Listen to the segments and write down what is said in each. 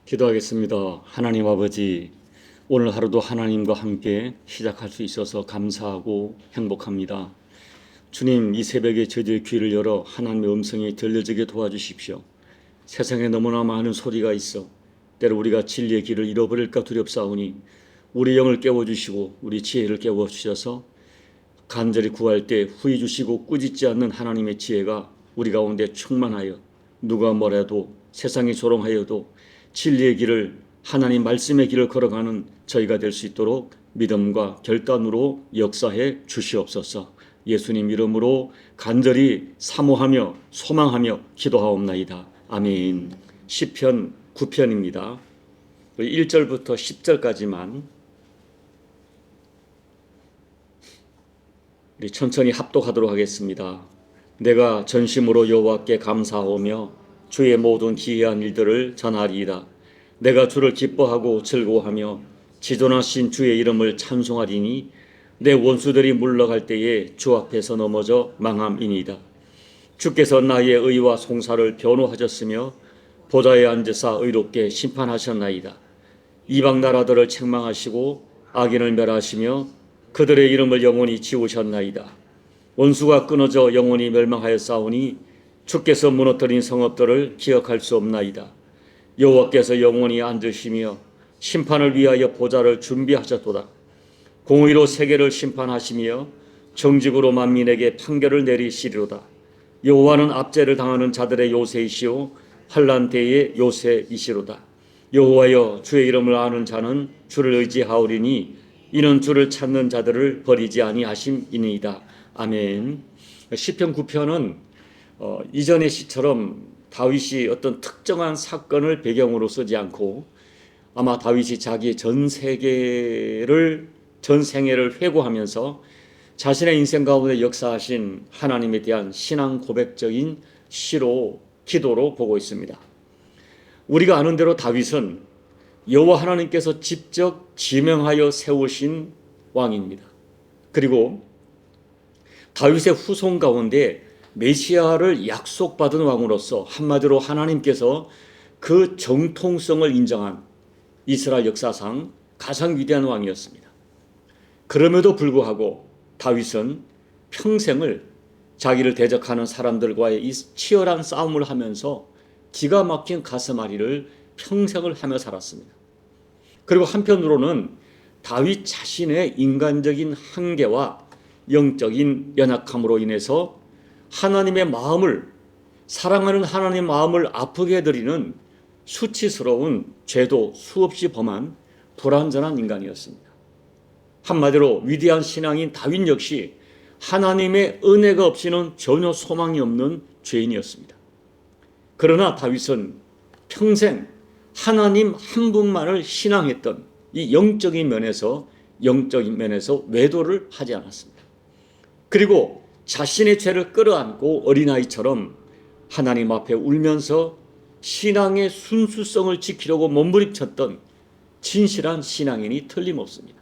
기도하겠습니다. 하나님 아버지, 오늘 하루도 하나님과 함께 시작할 수 있어서 감사하고 행복합니다. 주님, 이 새벽에 저희의 귀를 열어 하나님의 음성이 들려지게 도와주십시오. 세상에 너무나 많은 소리가 있어 때로 우리가 진리의 길을 잃어버릴까 두렵사오니 우리 영을 깨워주시고 우리 지혜를 깨워주셔서 간절히 구할 때 후회 주시고 꾸짖지 않는 하나님의 지혜가 우리 가운데 충만하여 누가 뭐래도 세상이 조롱하여도 진리의 길을, 하나님 말씀의 길을 걸어가는 저희가 될 수 있도록 믿음과 결단으로 역사해 주시옵소서. 예수님 이름으로 간절히 사모하며 소망하며 기도하옵나이다. 아멘. 시편 9편입니다. 1절부터 10절까지만 우리 천천히 합독하도록 하겠습니다. 내가 전심으로 여호와께 감사하오며 주의 모든 기이한 일들을 전하리이다. 내가 주를 기뻐하고 즐거워하며 지존하신 주의 이름을 찬송하리니 내 원수들이 물러갈 때에 주 앞에서 넘어져 망함이니이다. 주께서 나의 의와 송사를 변호하셨으며 보좌에 앉으사 의롭게 심판하셨나이다. 이방 나라들을 책망하시고 악인을 멸하시며 그들의 이름을 영원히 지우셨나이다. 원수가 끊어져 영원히 멸망하였사오니 주께서 무너뜨린 성읍들을 기억할 수 없나이다. 여호와께서 영원히 앉으시며 심판을 위하여 보좌를 준비하셨도다. 공의로 세계를 심판하시며 정직으로 만민에게 판결을 내리시리로다. 여호와는 압제를 당하는 자들의 요새이시오 환난 때의 요새이시로다. 여호와여, 주의 이름을 아는 자는 주를 의지하오리니 이는 주를 찾는 자들을 버리지 아니하심이니이다. 아멘. 시편 9편은 이전의 시처럼 다윗이 어떤 특정한 사건을 배경으로 쓰지 않고 아마 다윗이 자기의 전 생애를 회고하면서 자신의 인생 가운데 역사하신 하나님에 대한 신앙 고백적인 시로 기도로 보고 있습니다. 우리가 아는 대로 다윗은 여호와 하나님께서 직접 지명하여 세우신 왕입니다. 그리고 다윗의 후손 가운데 메시아를 약속받은 왕으로서 한마디로 하나님께서 그 정통성을 인정한 이스라엘 역사상 가장 위대한 왕이었습니다. 그럼에도 불구하고 다윗은 평생을 자기를 대적하는 사람들과의 이 치열한 싸움을 하면서 기가 막힌 가슴앓이를 평생을 하며 살았습니다. 그리고 한편으로는 다윗 자신의 인간적인 한계와 영적인 연약함으로 인해서 하나님의 마음을, 사랑하는 하나님의 마음을 아프게 해드리는 수치스러운 죄도 수없이 범한 불완전한 인간이었습니다. 한마디로 위대한 신앙인 다윗 역시 하나님의 은혜가 없이는 전혀 소망이 없는 죄인이었습니다. 그러나 다윗은 평생 하나님 한 분만을 신앙했던 이 영적인 면에서 외도를 하지 않았습니다. 그리고 자신의 죄를 끌어안고 어린아이처럼 하나님 앞에 울면서 신앙의 순수성을 지키려고 몸부림쳤던 진실한 신앙인이 틀림없습니다.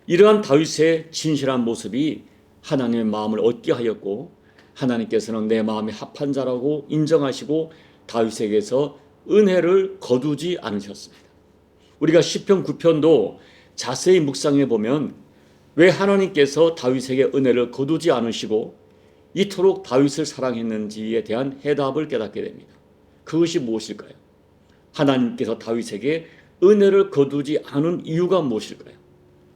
이러한 다윗의 진실한 모습이 하나님의 마음을 얻게 하였고 하나님께서는 내 마음에 합한 자라고 인정하시고 다윗에게서 은혜를 거두지 않으셨습니다. 우리가 시편 9편도 자세히 묵상해 보면 왜 하나님께서 다윗에게 은혜를 거두지 않으시고 이토록 다윗을 사랑했는지에 대한 해답을 깨닫게 됩니다. 그것이 무엇일까요? 하나님께서 다윗에게 은혜를 거두지 않은 이유가 무엇일까요?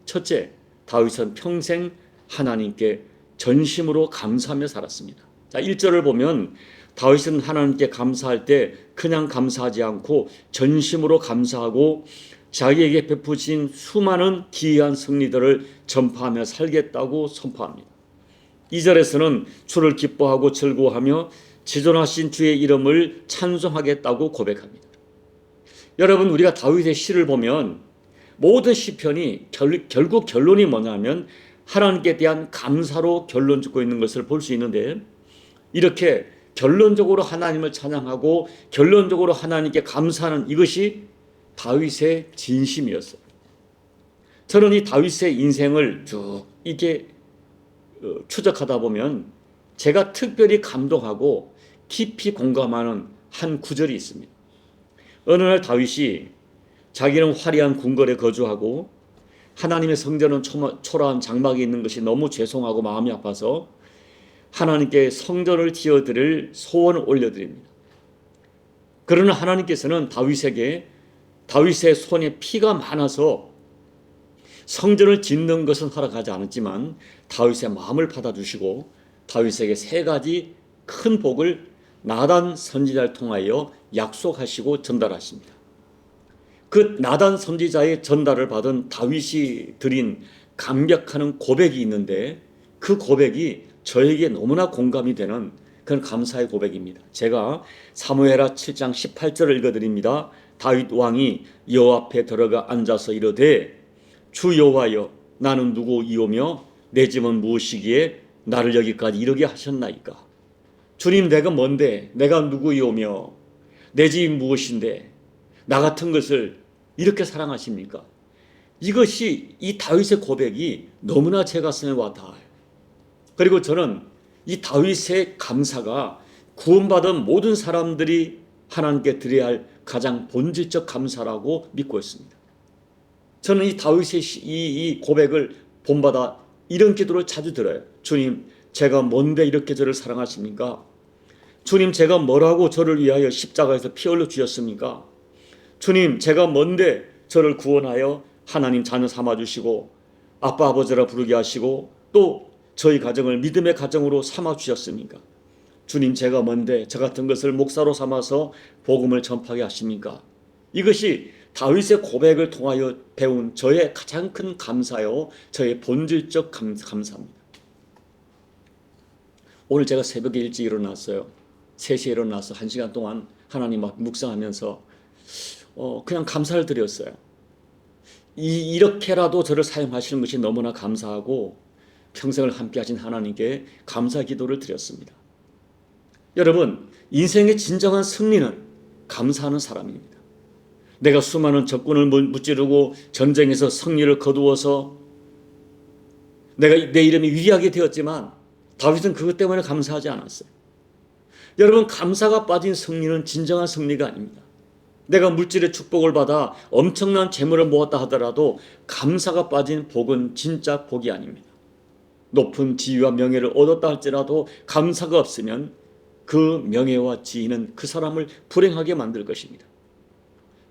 첫째, 다윗은 평생 하나님께 전심으로 감사하며 살았습니다. 자, 1절을 보면 다윗은 하나님께 감사할 때 그냥 감사하지 않고 전심으로 감사하고 자기에게 베푸신 수많은 기이한 승리들을 전파하며 살겠다고 선포합니다. 2절에서는 주를 기뻐하고 즐거워하며 지존하신 주의 이름을 찬송하겠다고 고백합니다. 여러분, 우리가 다윗의 시를 보면 모든 시편이 결국 결론이 뭐냐면 하나님께 대한 감사로 결론 짓고 있는 것을 볼 수 있는데, 이렇게 결론적으로 하나님을 찬양하고 결론적으로 하나님께 감사하는 이것이 다윗의 진심이었어요. 저는 이 다윗의 인생을 쭉 이렇게 추적하다 보면 제가 특별히 감동하고 깊이 공감하는 한 구절이 있습니다. 어느 날 다윗이 자기는 화려한 궁궐에 거주하고 하나님의 성전은 초라한 장막이 있는 것이 너무 죄송하고 마음이 아파서 하나님께 성전을 지어드릴 소원을 올려드립니다. 그러나 하나님께서는 다윗에게 다윗의 손에 피가 많아서 성전을 짓는 것은 허락하지 않았지만 다윗의 마음을 받아주시고 다윗에게 세 가지 큰 복을 나단 선지자를 통하여 약속하시고 전달하십니다. 그 나단 선지자의 전달을 받은 다윗이 드린 감격하는 고백이 있는데 그 고백이 저에게 너무나 공감이 되는 그런 감사의 고백입니다. 제가 사무엘하 7장 18절을 읽어드립니다. 다윗 왕이 여호와 앞에 들어가 앉아서 이르되 주 여호와여 나는 누구이오며 내 집은 무엇이기에 나를 여기까지 이르게 하셨나이까. 주님 내가 뭔데 내가 누구이오며 내 집이 무엇인데 나 같은 것을 이렇게 사랑하십니까? 이것이 이 다윗의 고백이 너무나 제 가슴에 와 닿아요. 그리고 저는 이 다윗의 감사가 구원받은 모든 사람들이 하나님께 드려야 할 가장 본질적 감사라고 믿고 있습니다. 저는 이 다윗의 이 고백을 본받아 이런 기도를 자주 들어요. 주님, 제가 뭔데 이렇게 저를 사랑하십니까? 주님, 제가 뭐라고 저를 위하여 십자가에서 피 흘려 주셨습니까? 주님, 제가 뭔데 저를 구원하여 하나님 자녀 삼아주시고 아빠 아버지라 부르게 하시고 또 저희 가정을 믿음의 가정으로 삼아주셨습니까? 주님, 제가 뭔데 저 같은 것을 목사로 삼아서 복음을 전파하게 하십니까? 이것이 다윗의 고백을 통하여 배운 저의 가장 큰 감사요, 저의 본질적 감사입니다. 오늘 제가 새벽에 일찍 일어났어요. 3시에 일어나서 1시간 동안 하나님 막 묵상하면서 그냥 감사를 드렸어요. 이렇게라도 저를 사용하시는 것이 너무나 감사하고 평생을 함께 하신 하나님께 감사 기도를 드렸습니다. 여러분, 인생의 진정한 승리는 감사하는 사람입니다. 내가 수많은 적군을 무찌르고 전쟁에서 승리를 거두어서 내가 내 이름이 위대하게 되었지만 다윗은 그것 때문에 감사하지 않았어요. 여러분, 감사가 빠진 승리는 진정한 승리가 아닙니다. 내가 물질의 축복을 받아 엄청난 재물을 모았다 하더라도 감사가 빠진 복은 진짜 복이 아닙니다. 높은 지위와 명예를 얻었다 할지라도 감사가 없으면 그 명예와 지위는 그 사람을 불행하게 만들 것입니다.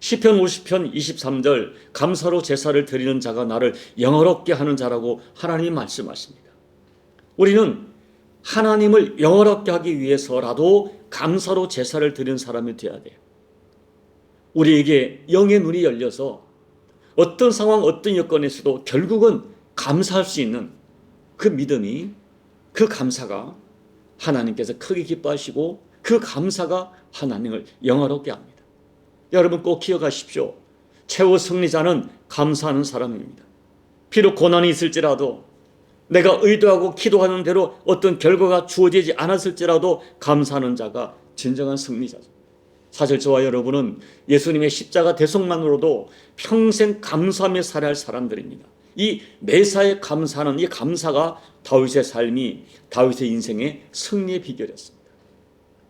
시편 50편 23절 감사로 제사를 드리는 자가 나를 영화롭게 하는 자라고 하나님이 말씀하십니다. 우리는 하나님을 영화롭게 하기 위해서라도 감사로 제사를 드리는 사람이 되어야 돼요. 우리에게 영의 눈이 열려서 어떤 상황 어떤 여건에서도 결국은 감사할 수 있는 그 믿음이, 그 감사가 하나님께서 크게 기뻐하시고 그 감사가 하나님을 영화롭게 합니다. 여러분 꼭 기억하십시오. 최후 승리자는 감사하는 사람입니다. 비록 고난이 있을지라도 내가 의도하고 기도하는 대로 어떤 결과가 주어지지 않았을지라도 감사하는 자가 진정한 승리자죠. 사실 저와 여러분은 예수님의 십자가 대속만으로도 평생 감사하며 살아야 할 사람들입니다. 이 매사에 감사하는 이 감사가 다윗의 삶이 다윗의 인생의 승리의 비결이었습니다.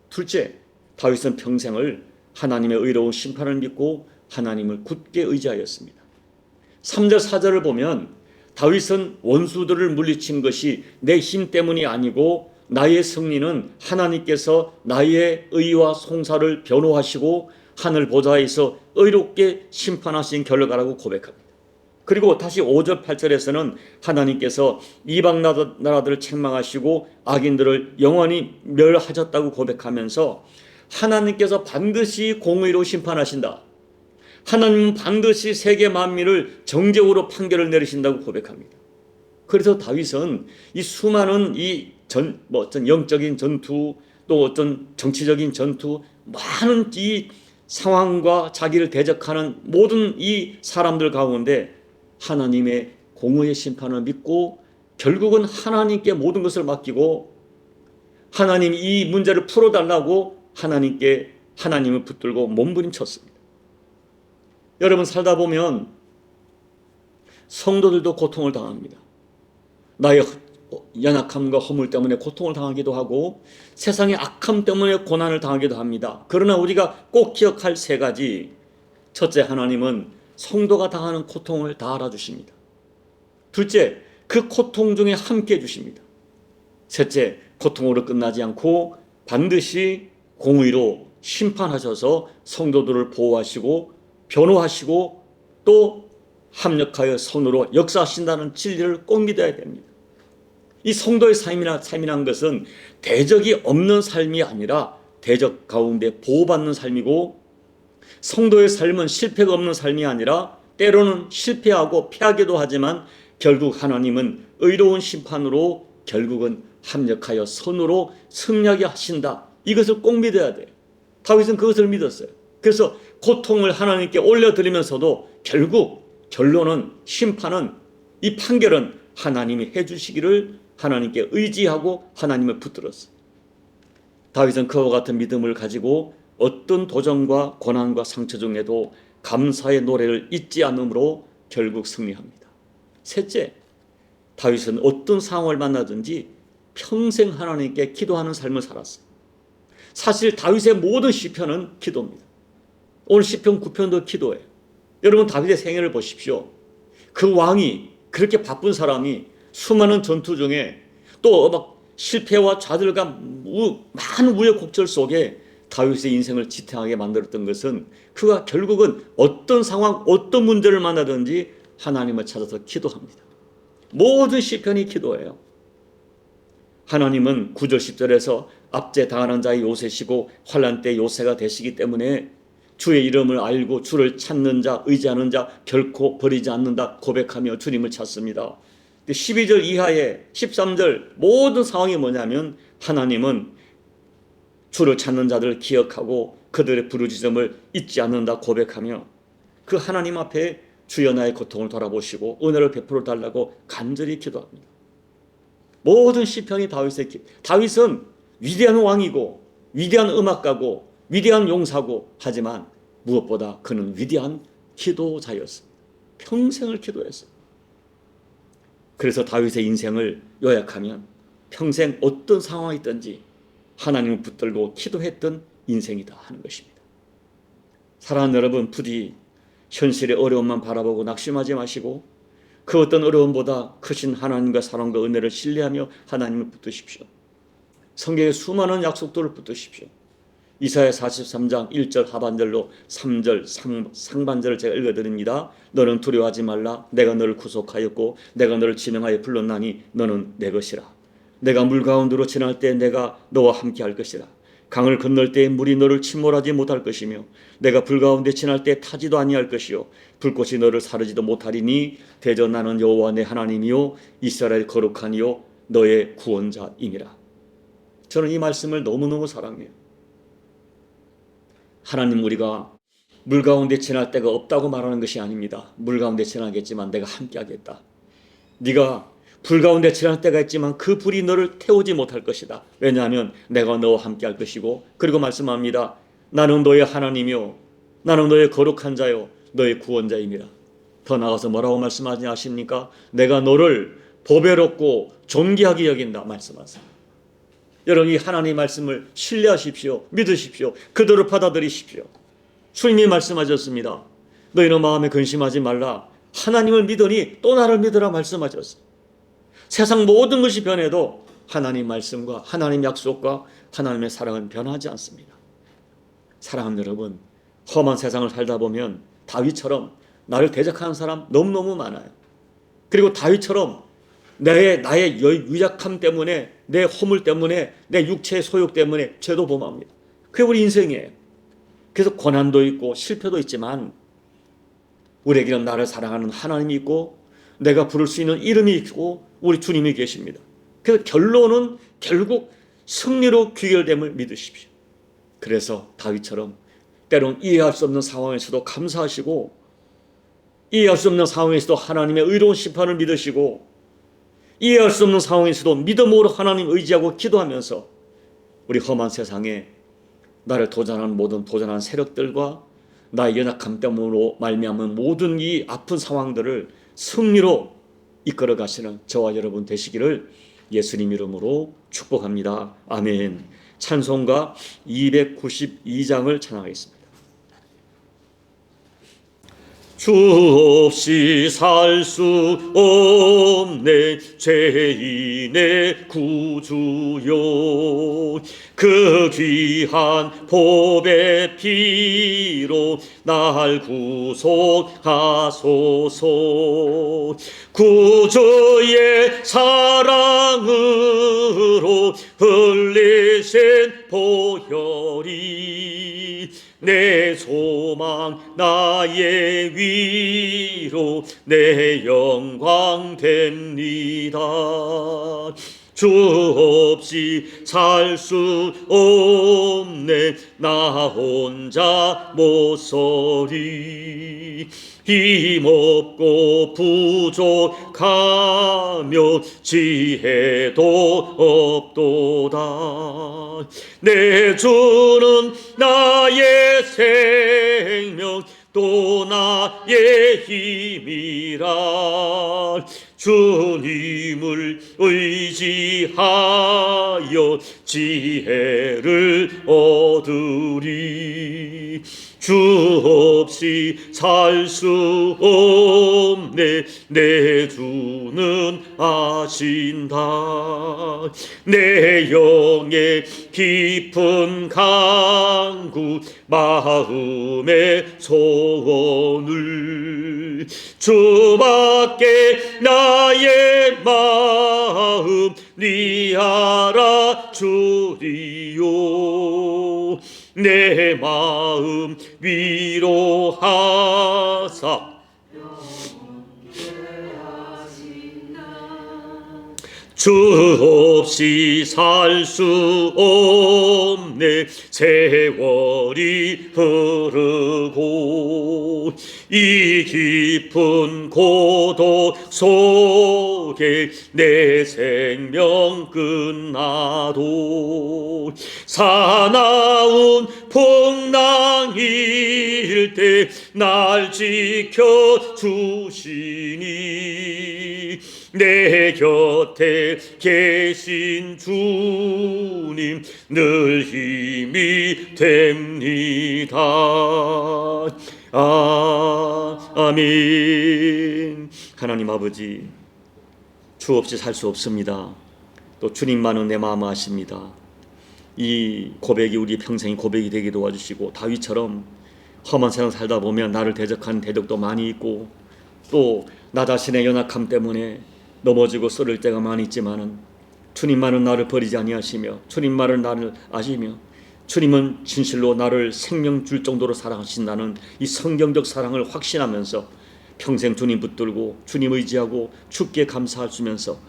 둘째, 다윗은 평생을 하나님의 의로운 심판을 믿고 하나님을 굳게 의지하였습니다. 3절 4절을 보면 다윗은 원수들을 물리친 것이 내 힘 때문이 아니고 나의 승리는 하나님께서 나의 의와 송사를 변호하시고 하늘 보좌에서 의롭게 심판하신 결과라고 고백합니다. 그리고 다시 5절 8절에서는 하나님께서 이방 나라들을 책망하시고 악인들을 영원히 멸하셨다고 고백하면서 하나님께서 반드시 공의로 심판하신다. 하나님은 반드시 세계 만민을 정죄으로 판결을 내리신다고 고백합니다. 그래서 다윗은 이 수많은 어떤 영적인 전투 또 어떤 정치적인 전투 많은 이 상황과 자기를 대적하는 모든 이 사람들 가운데 하나님의 공의의 심판을 믿고 결국은 하나님께 모든 것을 맡기고 하나님 이 문제를 풀어달라고 하나님을 붙들고 몸부림쳤습니다. 여러분 살다 보면 성도들도 고통을 당합니다. 나의 연약함과 허물 때문에 고통을 당하기도 하고 세상의 악함 때문에 고난을 당하기도 합니다. 그러나 우리가 꼭 기억할 세 가지, 첫째, 하나님은 성도가 당하는 고통을 다 알아주십니다. 둘째, 그 고통 중에 함께 해주십니다. 셋째, 고통으로 끝나지 않고 반드시 공의로 심판하셔서 성도들을 보호하시고 변호하시고 또 합력하여 선으로 역사하신다는 진리를 꼭 믿어야 됩니다. 이 성도의 삶이라는 것은 대적이 없는 삶이 아니라 대적 가운데 보호받는 삶이고, 성도의 삶은 실패가 없는 삶이 아니라 때로는 실패하고 패하기도 하지만 결국 하나님은 의로운 심판으로 결국은 합력하여 선으로 승리하게 하신다. 이것을 꼭 믿어야 돼요. 다윗은 그것을 믿었어요. 그래서 고통을 하나님께 올려드리면서도 결국 결론은, 심판은, 이 판결은 하나님이 해주시기를 하나님께 의지하고 하나님을 붙들었어요. 다윗은 그와 같은 믿음을 가지고 어떤 도전과 고난과 상처 중에도 감사의 노래를 잊지 않으므로 결국 승리합니다. 셋째, 다윗은 어떤 상황을 만나든지 평생 하나님께 기도하는 삶을 살았어요. 사실 다윗의 모든 시편은 기도입니다. 오늘 시편 9편도 기도예요. 여러분, 다윗의 생애를 보십시오. 그 왕이, 그렇게 바쁜 사람이 수많은 전투 중에 또 막 실패와 좌절감, 많은 우여곡절 속에 다윗의 인생을 지탱하게 만들었던 것은 그가 결국은 어떤 상황, 어떤 문제를 만나든지 하나님을 찾아서 기도합니다. 모든 시편이 기도예요. 하나님은 9절 10절에서 압제 당하는 자의 요새시고 환난 때 요새가 되시기 때문에 주의 이름을 알고 주를 찾는 자, 의지하는 자 결코 버리지 않는다 고백하며 주님을 찾습니다. 12절 이하의 13절 모든 상황이 뭐냐면 하나님은 주를 찾는 자들을 기억하고 그들의 부르짖음을 잊지 않는다 고백하며 그 하나님 앞에 주여 나의 고통을 돌아보시고 은혜를 베풀어 달라고 간절히 기도합니다. 모든 시편이 다윗은 위대한 왕이고 위대한 음악가고 위대한 용사고 하지만 무엇보다 그는 위대한 기도자였습니다. 평생을 기도했어요. 그래서 다윗의 인생을 요약하면 평생 어떤 상황이 있든지 하나님을 붙들고 기도했던 인생이다 하는 것입니다. 사랑하는 여러분, 부디 현실의 어려움만 바라보고 낙심하지 마시고 그 어떤 어려움보다 크신 하나님과 사랑과 은혜를 신뢰하며 하나님을 붙드십시오. 성경의 수많은 약속들을 붙드십시오. 이사야 43장 1절 하반절로 3절 상반절을 제가 읽어드립니다. 너는 두려워하지 말라. 내가 너를 구속하였고 내가 너를 지명하여 불렀나니 너는 내 것이라. 내가 물 가운데로 지날 때 내가 너와 함께 할 것이라. 강을 건널 때 물이 너를 침몰하지 못할 것이며 내가 불 가운데 지날 때 타지도 아니할 것이요 불꽃이 너를 사르지도 못하리니 대저 나는 여호와 내 하나님이요 이스라엘 거룩하니요 너의 구원자임이라. 저는 이 말씀을 너무너무 사랑해요. 하나님, 우리가 물 가운데 지날 때가 없다고 말하는 것이 아닙니다. 물 가운데 지나겠지만 내가 함께 하겠다. 네가 불 가운데 지날 때가 있지만 그 불이 너를 태우지 못할 것이다. 왜냐하면 내가 너와 함께 할 것이고, 그리고 말씀합니다. 나는 너의 하나님이요 나는 너의 거룩한 자요 너의 구원자임이라. 더 나아가서 뭐라고 말씀하지 아십니까? 내가 너를 보배롭고 존귀하게 여긴다 말씀하세요. 여러분, 이 하나님의 말씀을 신뢰하십시오. 믿으십시오. 그대로 받아들이십시오. 주님이 말씀하셨습니다. 너희는 마음에 근심하지 말라. 하나님을 믿으니 또 나를 믿으라 말씀하셨어요. 세상 모든 것이 변해도 하나님 말씀과 하나님 약속과 하나님의 사랑은 변하지 않습니다. 사랑하는 여러분, 험한 세상을 살다 보면 다윗처럼 나를 대적하는 사람 너무너무 많아요. 그리고 다윗처럼 나의 유약함 때문에, 내 허물 때문에, 내 육체의 소욕 때문에 죄도 범합니다. 그게 우리 인생이에요. 그래서 고난도 있고 실패도 있지만 우리에게는 나를 사랑하는 하나님이 있고 내가 부를 수 있는 이름이 있고 우리 주님이 계십니다. 그래서 결론은 결국 승리로 귀결됨을 믿으십시오. 그래서 다윗처럼 때론 이해할 수 없는 상황에서도 감사하시고 이해할 수 없는 상황에서도 하나님의 의로운 심판을 믿으시고 이해할 수 없는 상황에서도 믿음으로 하나님 의지하고 기도하면서 우리 험한 세상에 나를 도전하는 모든 도전하는 세력들과 나의 연약함 때문으로 말미암은 모든 이 아픈 상황들을 승리로 이끌어 가시는 저와 여러분 되시기를 예수님 이름으로 축복합니다. 아멘. 찬송가 292장을 찬양하겠습니다. 주 없이 살 수 없네 죄인의 구주요. 그 귀한 보배 피로 날 구속하소서. 구주의 사랑으로 흘리신 보혈이 내 소망 나의 위로 내 영광 됩니다. 주 없이 살 수 없네 나 혼자 못서리. 힘없고 부족하며 지혜도 없도다. 내 주는 나의 생명 또 나의 힘이라. 주님을 의지하여 지혜를 얻으리. 주 없이 살 수 없네 내 주는 아신다. 내 영의 깊은 간구 마음의 소원을 주밖에 나의 마음 네 알아주리요. 내 마음 위로하사 주 없이 살 수 없네 세월이 흐르고 이 깊은 고독 속에 내 생명 끝나도 사나운 풍랑일 때 날 지켜주시니 내 곁에 계신 주님 늘 힘이 됩니다. 아멘. 하나님 아버지, 주 없이 살 수 없습니다. 또 주님만은 내 마음 아십니다. 이 고백이 우리 평생의 고백이 되게 도와주시고 다윗처럼 험한 세상 살다 보면 나를 대적하는 대적도 많이 있고 또 나 자신의 연약함 때문에 넘어지고 쓰러질 때가 많이 있지만은 주님만은 나를 버리지 아니하시며 주님만은 나를 아시며 주님은 진실로 나를 생명 줄 정도로 사랑하신다는 이 성경적 사랑을 확신하면서 평생 주님 붙들고 주님 의지하고 주께 감사하면서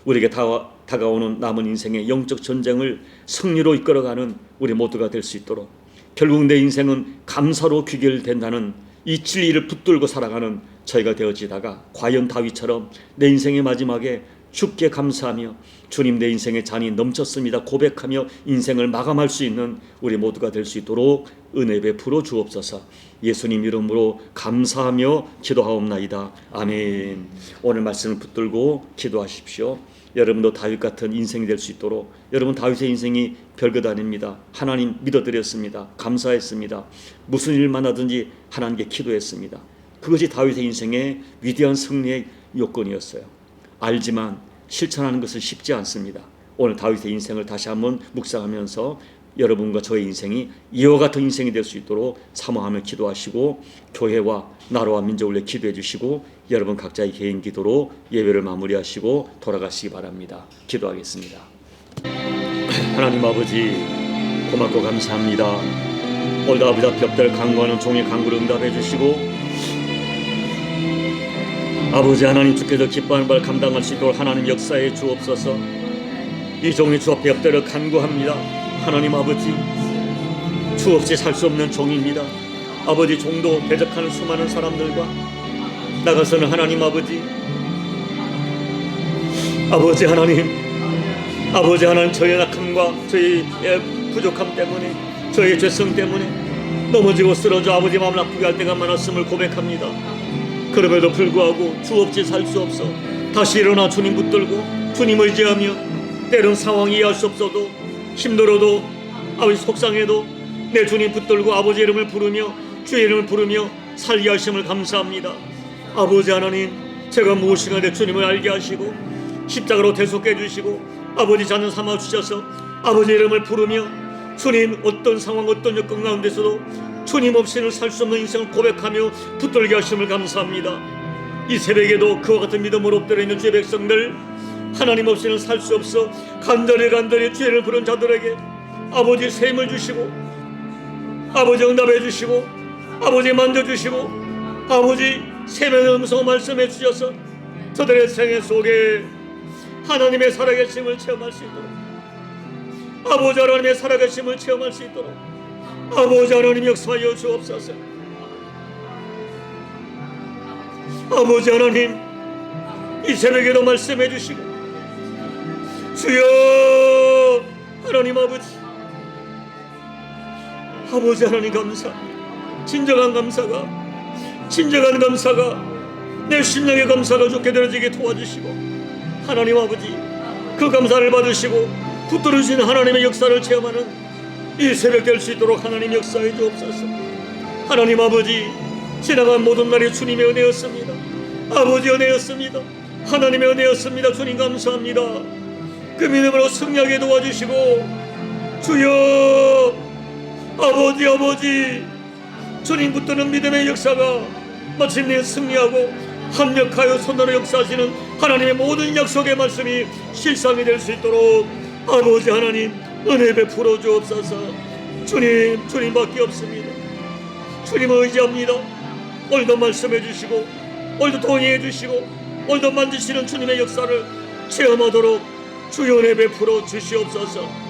우리에게 다가오는 남은 인생의 영적 전쟁을 승리로 이끌어가는 우리 모두가 될 수 있도록 결국 내 인생은 감사로 귀결된다는 이 진리를 붙들고 살아가는 저희가 되어지다가 과연 다윗처럼 내 인생의 마지막에 주께 감사하며 주님 내 인생의 잔이 넘쳤습니다 고백하며 인생을 마감할 수 있는 우리 모두가 될 수 있도록 은혜 베풀어 주옵소서. 예수님 이름으로 감사하며 기도하옵나이다. 아멘. 오늘 말씀을 붙들고 기도하십시오. 여러분도 다윗 같은 인생이 될 수 있도록. 여러분 다윗의 인생이 별것 아닙니다. 하나님 믿어드렸습니다. 감사했습니다. 무슨 일만 하든지 하나님께 기도했습니다. 그것이 다윗의 인생의 위대한 승리의 요건이었어요. 알지만 실천하는 것은 쉽지 않습니다. 오늘 다윗의 인생을 다시 한번 묵상하면서 여러분과 저의 인생이 이와 같은 인생이 될 수 있도록 사모하며 기도하시고 교회와 나라와 민족을 위해 기도해 주시고 여러분 각자의 개인 기도로 예배를 마무리하시고 돌아가시기 바랍니다. 기도하겠습니다. 하나님 아버지 고맙고 감사합니다. 오늘도 아버지 앞에 엎드려 간구하는 종의 간구를 응답해 주시고 아버지 하나님 주께서 기뻐하는 바를 감당할 수 있도록 하나님 역사해 주옵소서. 이 종이 주 앞에 엎드려 간구합니다. 하나님 아버지 주 없이 살 수 없는 종입니다. 아버지 종도 대적하는 수많은 사람들과 나가서는 하나님 아버지 하나님 저의 약함과 저의 부족함 때문에 저의 죄성 때문에 넘어지고 쓰러져 아버지 마음을 아프게 할 때가 많았음을 고백합니다. 그럼에도 불구하고 주 없이 살 수 없어 다시 일어나 주님 붙들고 주님 의지하며 때론 상황이 이해할 수 없어도 힘들어도 아버지 속상해도 내 주님 붙들고 아버지 이름을 부르며 주의 이름을 부르며 살게 하심을 감사합니다. 아버지 하나님, 제가 무엇인가 내 주님을 알게 하시고 십자가로 대속해 해주시고 아버지 자녀 삼아 주셔서 아버지 이름을 부르며 주님 어떤 상황 어떤 여건 가운데서도 주님 없이는 살 수 없는 인생을 고백하며 붙들게 하심을 감사합니다. 이 새벽에도 그와 같은 믿음으로 엎드려 있는 주의 백성들, 하나님 없이는 살 수 없어 간절히 주의를 부른 자들에게 아버지 셈을 주시고 아버지 응답해 주시고 아버지 만져주시고 아버지 세면의 음성 말씀해 주셔서 저들의 생애 속에 하나님의 살아계심을 체험할 수 있도록 아버지 하나님의 살아계심을 체험할 수 있도록 아버지 하나님 역사하여 주옵소서. 아버지 하나님, 이 새벽에도 말씀해 주시고 주여 하나님 아버지 하나님 감사합니다. 진정한 감사가 내 심령의 감사가 좋게 되어지게 도와주시고 하나님 아버지 그 감사를 받으시고 붙들으신 하나님의 역사를 체험하는 이 새벽 될 수 있도록 하나님 역사해 주옵소서. 하나님 아버지, 지나간 모든 날이 주님의 은혜였습니다. 아버지 은혜였습니다. 하나님의 은혜였습니다. 주님 감사합니다. 그 믿음으로 승리하게 도와주시고 주여 아버지 주님 붙드는 믿음의 역사가 마침내 승리하고 합력하여 선으로 역사하시는 하나님의 모든 약속의 말씀이 실상이 될 수 있도록 아버지 하나님 은혜 베풀어 주옵소서. 주님밖에 없습니다. 주님을 의지합니다. 오늘도 말씀해 주시고 오늘도 동의해 주시고 오늘도 만지시는 주님의 역사를 체험하도록 주여 은혜 베풀어 주시옵소서.